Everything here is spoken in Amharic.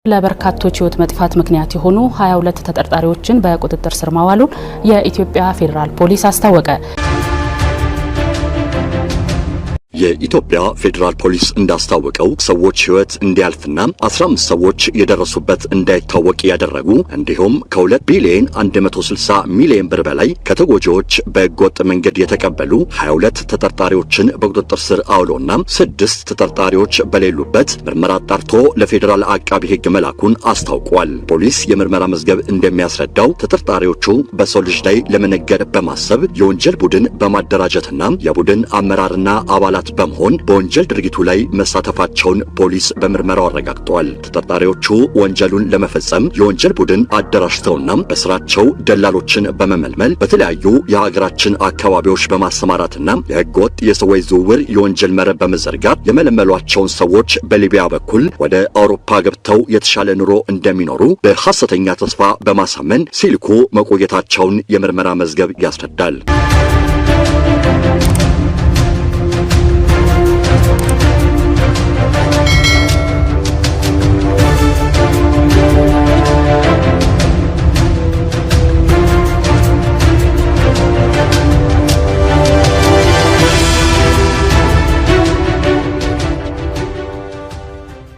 ለበርካቶች ህይወት መጥፋት ምክንያት የሆኑ 22 ተጠርጣሪዎችን በቁጥጥር ስር ማዋሉን የኢትዮጵያ ፌደራል ፖሊስ አስታወቀ። የኢትዮጵያ ፌደራል ፖሊስ እንዳስታወቀው ሰዎች ህይወት እንዲያልፍና 15 ሰዎች የደረሱበት እንዳይታወቅ ያደረጉ እንዲሁም ከ2 ቢሊዮን 160 ሚሊዮን ብር በላይ ከተጎጂዎች በህገወጥ መንገድ የተቀበሉ 22 ተጠርጣሪዎችን በቁጥጥር ስር አውሎና 6 ተጠርጣሪዎች በሌሉበት ምርመራ አጣርቶ ለፌደራል አቃቢ ህግ መላኩን አስታውቋል። ፖሊስ የምርመራ መዝገብ እንደሚያስረዳው ተጠርጣሪዎቹ በሰው ልጅ ላይ ለመነገድ በማሰብ የወንጀል ቡድን በማደራጀትና የቡድን አመራርና አባላት በመሆን በወንጀል ድርጊቱ ላይ መሳተፋቸውን ፖሊስ በምርመራው አረጋግጧል። ተጠርጣሪዎቹ ወንጀሉን ለመፈጸም የወንጀል ቡድን አደራጅተውና በስራቸው ደላሎችን በመመልመል በተለያዩ የሀገራችን አካባቢዎች በማሰማራትና የህገወጥ የሰዎች ዝውውር የወንጀል መረብ በመዘርጋት የመለመሏቸውን ሰዎች በሊቢያ በኩል ወደ አውሮፓ ገብተው የተሻለ ኑሮ እንደሚኖሩ በሐሰተኛ ተስፋ በማሳመን ሲልኩ መቆየታቸውን የምርመራ መዝገብ ያስረዳል።